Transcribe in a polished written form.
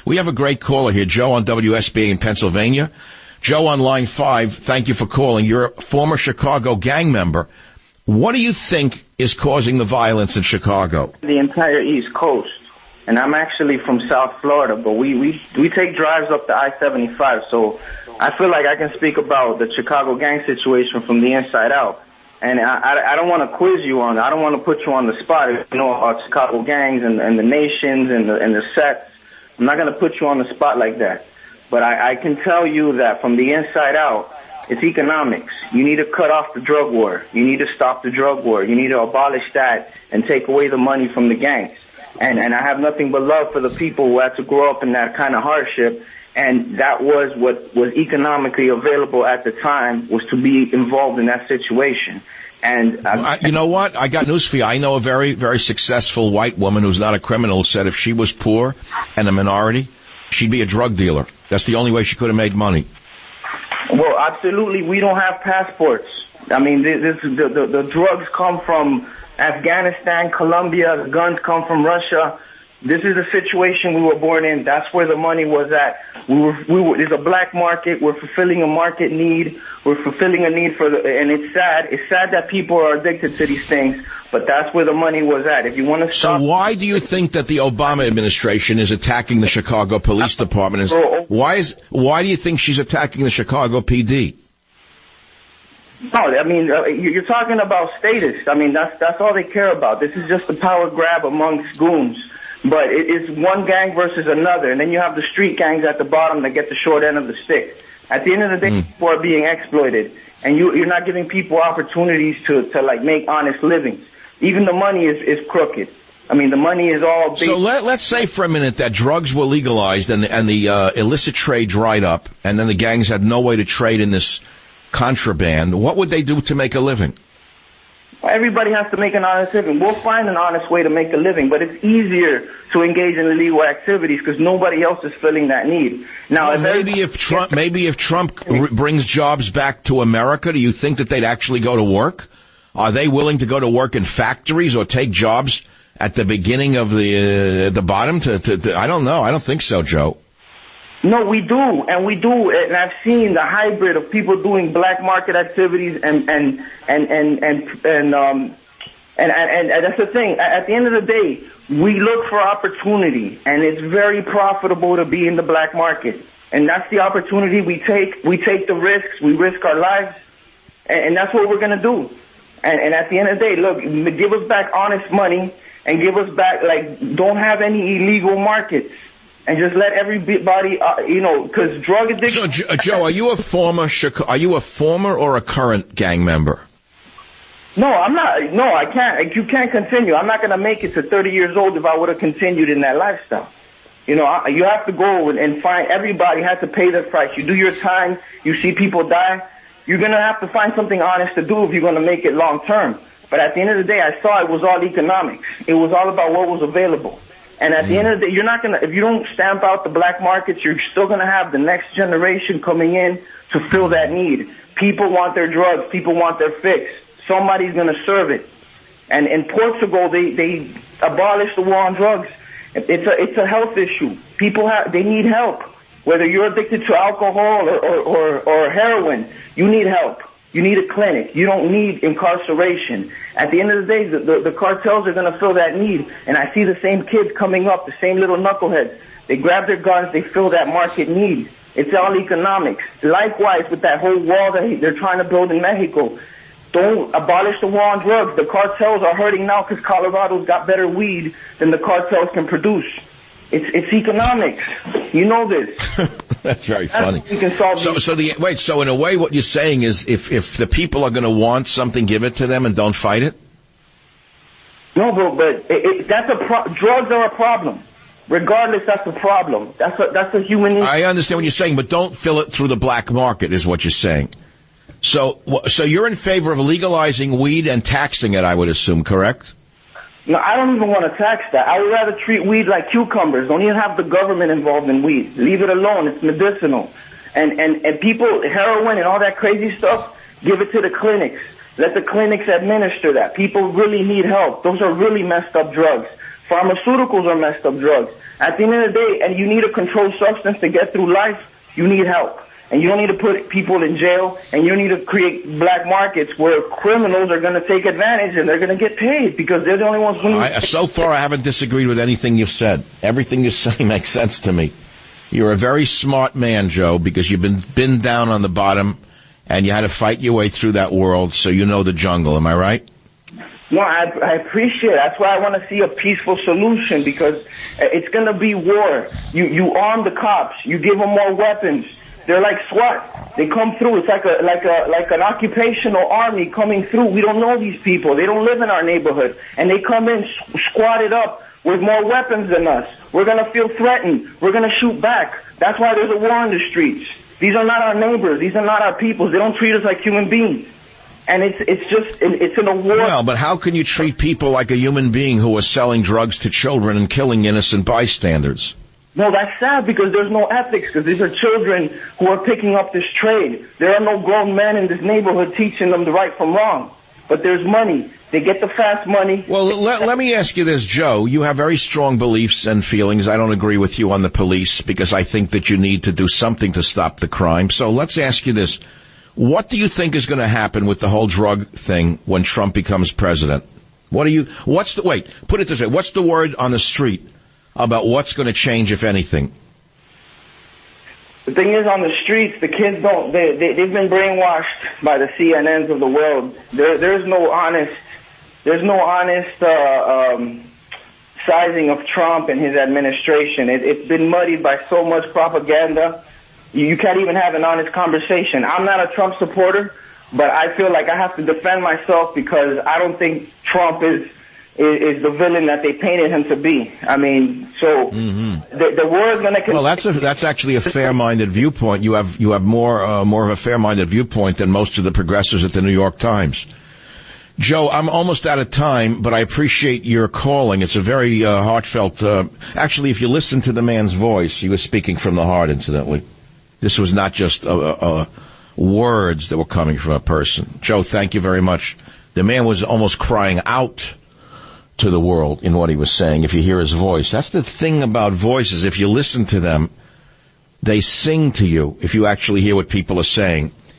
We have a great caller here, Joe on WSBA in Pennsylvania. Joe on line 5, thank you for calling. You're a former Chicago gang member. What do you think is causing the violence in Chicago? The entire East Coast. And I'm actually from South Florida, but we take drives up to I-75, so I feel like I can speak about the Chicago gang situation from the inside out. And I don't want to quiz you on it. I don't want to put you on the spot. You know about Chicago gangs and the nations and the sects. I'm not going to put you on the spot like that. But I can tell you that from the inside out, it's economics. You need to cut off the drug war. You need to stop the drug war. You need to abolish that and take away the money from the gangs. And I have nothing but love for the people who had to grow up in that kind of hardship. And that was what was economically available at the time, was to be involved in that situation. And you know what? I got news for you. I know a very, very successful white woman who's not a criminal, said if she was poor and a minority, she'd be a drug dealer. That's the only way she could have made money. Well, absolutely. We don't have passports. I mean, the drugs come from Afghanistan, Colombia. The guns come from Russia. This is the situation we were born in. That's where the money was at. There's a black market. We're fulfilling a market need. We're fulfilling a need and it's sad. It's sad that people are addicted to these things, but that's where the money was at. If you want to stop. So why do you think that the Obama administration is attacking the Chicago Police Department? Why do you think she's attacking the Chicago PD? No, I mean, you're talking about status. I mean, that's all they care about. This is just a power grab amongst goons. But it's one gang versus another, and then you have the street gangs at the bottom that get the short end of the stick. At the end of the day, people are being exploited, and you're not giving people opportunities to like make honest livings. Even the money is crooked. I mean, the money is all big. So let's say for a minute that drugs were legalized and the illicit trade dried up, and then the gangs had no way to trade in this contraband. What would they do to make a living? Everybody has to make an honest living. We'll find an honest way to make a living, but it's easier to engage in illegal activities because nobody else is filling that need. Now, well, maybe if Trump brings jobs back to America, do you think that they'd actually go to work? Are they willing to go to work in factories or take jobs at the beginning of the bottom? I don't know. I don't think so, Joe. No, we do, and I've seen the hybrid of people doing black market activities, and that's the thing. At the end of the day, we look for opportunity, and it's very profitable to be in the black market, and that's the opportunity we take. We take the risks, we risk our lives, and that's what we're gonna do. And at the end of the day, look, give us back honest money, and give us back don't have any illegal markets. And just let everybody, because drug addiction. So, Joe, are you a former or a current gang member? No, I'm not. No, I can't. You can't continue. I'm not going to make it to 30 years old if I would have continued in that lifestyle. You have to go and find. Everybody has to pay their price. You do your time. You see people die. You're going to have to find something honest to do if you're going to make it long term. But at the end of the day, I saw it was all economics. It was all about what was available. And at the end of the day, if you don't stamp out the black markets, you're still going to have the next generation coming in to fill that need. People want their drugs. People want their fix. Somebody's going to serve it. And in Portugal, they abolished the war on drugs. It's a health issue. People they need help. Whether you're addicted to alcohol or heroin, you need help. You need a clinic. You don't need incarceration. At the end of the day, the cartels are going to fill that need. And I see the same kids coming up, the same little knuckleheads. They grab their guns, they fill that market need. It's all economics. Likewise, with that whole wall that they're trying to build in Mexico, don't abolish the war on drugs. The cartels are hurting now because Colorado's got better weed than the cartels can produce. It's economics. You know this. That's very funny. We can solve so in a way what you're saying is if the people are going to want something, give it to them and don't fight it? No, but drugs are a problem. Regardless, that's a problem. That's a human need. I understand what you're saying, but don't fill it through the black market is what you're saying. So you're in favor of legalizing weed and taxing it, I would assume, correct? No, I don't even want to tax that. I would rather treat weed like cucumbers. Don't even have the government involved in weed. Leave it alone. It's medicinal. And people, heroin and all that crazy stuff, give it to the clinics. Let the clinics administer that. People really need help. Those are really messed up drugs. Pharmaceuticals are messed up drugs. At the end of the day, and you need a controlled substance to get through life, you need help. And you don't need to put people in jail, and you don't need to create black markets where criminals are going to take advantage and they're going to get paid because they're the only ones who... So far, I haven't disagreed with anything you've said. Everything you say makes sense to me. You're a very smart man, Joe, because you've been down on the bottom, and you had to fight your way through that world, so you know the jungle. Am I right? No, I appreciate it. That's why I want to see a peaceful solution, because it's going to be war. You arm the cops. You give them more weapons. They're like SWAT. They come through. It's like an occupational army coming through. We don't know these people. They don't live in our neighborhood. And they come in squatted up with more weapons than us. We're going to feel threatened. We're going to shoot back. That's why there's a war in the streets. These are not our neighbors. These are not our peoples. They don't treat us like human beings. And it's in a war. Well, but how can you treat people like a human being who are selling drugs to children and killing innocent bystanders? No, that's sad because there's no ethics, because these are children who are picking up this trade. There are no grown men in this neighborhood teaching them the right from wrong. But there's money. They get the fast money. Well, let me ask you this, Joe. You have very strong beliefs and feelings. I don't agree with you on the police because I think that you need to do something to stop the crime. So let's ask you this. What do you think is going to happen with the whole drug thing when Trump becomes president? Put it this way. What's the word on the street about what's going to change, if anything? The thing is, on the streets, the kids they've been brainwashed by the CNNs of the world. There's no honest sizing of Trump and his administration. It's been muddied by so much propaganda. You can't even have an honest conversation. I'm not a Trump supporter, but I feel like I have to defend myself because I don't think Trump is the villain that they painted him to be. I mean, so the war is going to... Well, that's actually a fair-minded viewpoint. You have more of a fair-minded viewpoint than most of the progressives at the New York Times. Joe, I'm almost out of time, but I appreciate your calling. It's a very heartfelt... actually, if you listen to the man's voice, he was speaking from the heart, incidentally. This was not just words that were coming from a person. Joe, thank you very much. The man was almost crying out to the world in what he was saying, if you hear his voice. That's the thing about voices. If you listen to them, they sing to you if you actually hear what people are saying.